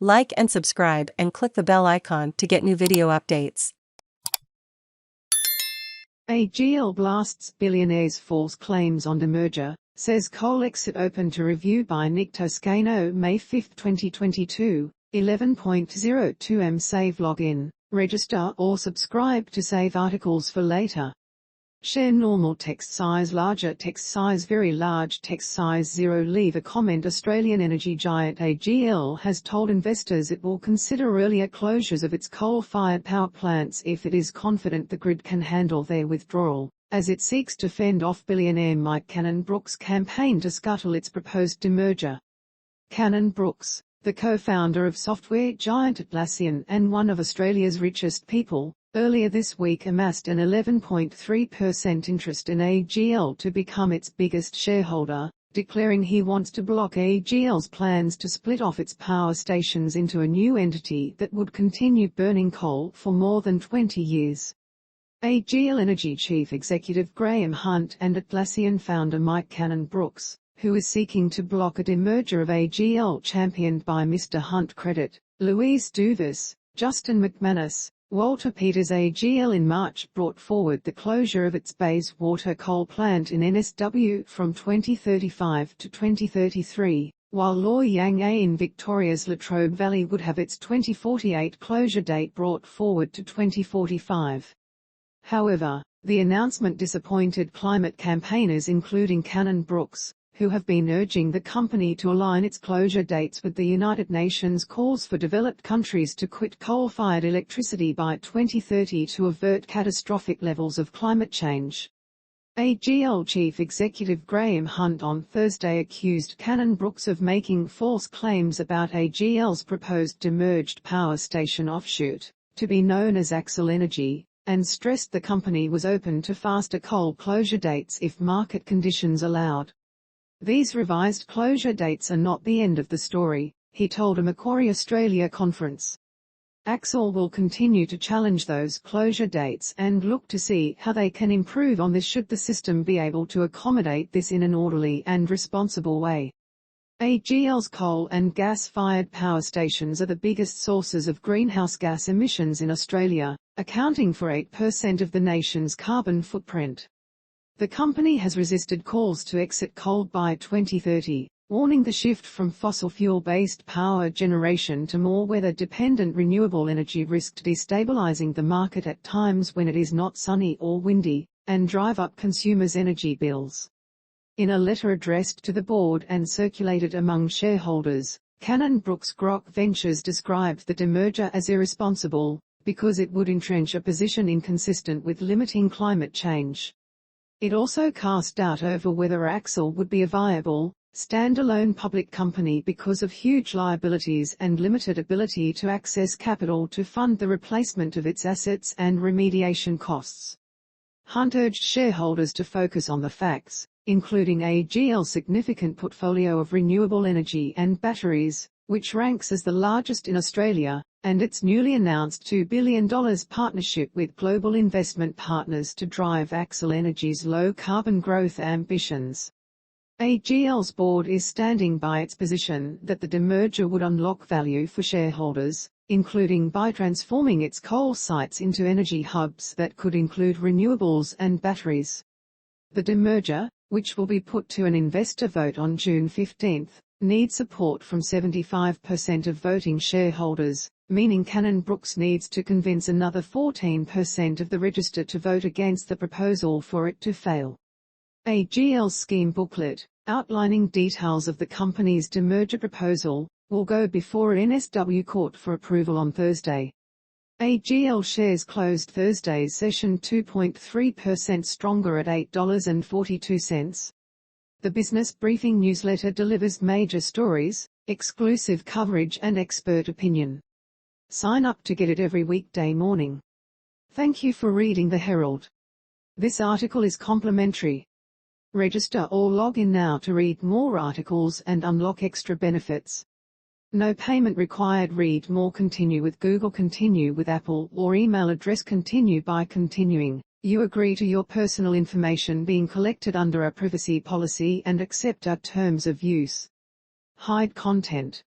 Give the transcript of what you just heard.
Like and subscribe and click the bell icon to get new video updates. AGL blasts Billionaire'S false claims on Demerger, says coal exit open to review by Nick Toscano May 5, 2022, 11.02 am. Save login, register or subscribe to save articles for later. Share normal text size, larger text size, very large text size, 0. Leave a comment. Australian energy giant AGL has told investors it will consider earlier closures of its coal-fired power plants if it is confident the grid can handle their withdrawal, as it seeks to fend off billionaire Mike Cannon-Brookes' campaign to scuttle its proposed demerger. Cannon-Brookes, the co-founder of software giant Atlassian and one of Australia's richest people, earlier this week amassed an 11.3% interest in AGL to become its biggest shareholder, declaring he wants to block AGL's plans to split off its power stations into a new entity that would continue burning coal for more than 20 years. AGL Energy Chief Executive Graham Hunt and Atlassian founder Mike Cannon-Brookes, who is seeking to block a demerger of AGL championed by Mr. Hunt, credit Louise Duvas, Justin McManus, Walter Peters. AGL in March brought forward the closure of its Bayswater coal plant in NSW from 2035 to 2033, while Loy Yang A in Victoria's Latrobe Valley would have its 2048 closure date brought forward to 2045. However, the announcement disappointed climate campaigners including Cannon-Brookes, who have been urging the company to align its closure dates with the United Nations calls for developed countries to quit coal-fired electricity by 2030 to avert catastrophic levels of climate change. AGL Chief Executive Graham Hunt on Thursday accused Cannon-Brookes of making false claims about AGL's proposed demerged power station offshoot, to be known as Accel Energy, and stressed the company was open to faster coal closure dates if market conditions allowed. These revised closure dates are not the end of the story, he told a Macquarie Australia conference. Accel will continue to challenge those closure dates and look to see how they can improve on this should the system be able to accommodate this in an orderly and responsible way. AGL's coal and gas-fired power stations are the biggest sources of greenhouse gas emissions in Australia, accounting for 8% of the nation's carbon footprint. The company has resisted calls to exit coal by 2030, warning the shift from fossil fuel-based power generation to more weather-dependent renewable energy risked destabilizing the market at times when it is not sunny or windy, and drive up consumers' energy bills. In a letter addressed to the board and circulated among shareholders, Cannon-Brookes Grok Ventures described the demerger as irresponsible, because it would entrench a position inconsistent with limiting climate change. It also cast doubt over whether Accel would be a viable, standalone public company because of huge liabilities and limited ability to access capital to fund the replacement of its assets and remediation costs. Hunt urged shareholders to focus on the facts, including AGL's significant portfolio of renewable energy and batteries, which ranks as the largest in Australia, and its newly announced $2 billion partnership with global investment partners to drive Accel Energy's low-carbon growth ambitions. AGL's board is standing by its position that the demerger would unlock value for shareholders, including by transforming its coal sites into energy hubs that could include renewables and batteries. The demerger, which will be put to an investor vote on June 15, needs support from 75% of voting shareholders, meaning Cannon-Brookes needs to convince another 14% of the register to vote against the proposal for it to fail. AGL's scheme booklet, outlining details of the company's demerger proposal, will go before an NSW court for approval on Thursday. AGL shares closed Thursday's session 2.3% stronger at $8.42. The Business Briefing newsletter delivers major stories, exclusive coverage and expert opinion. Sign up to get it every weekday morning. Thank you for reading the Herald. This article is complimentary. Register or log in now to read more articles and unlock extra benefits. No payment required. Read more. Continue with Google, continue with Apple, or email address continue by continuing. You agree to your personal information being collected under our privacy policy and accept our terms of use. Hide content.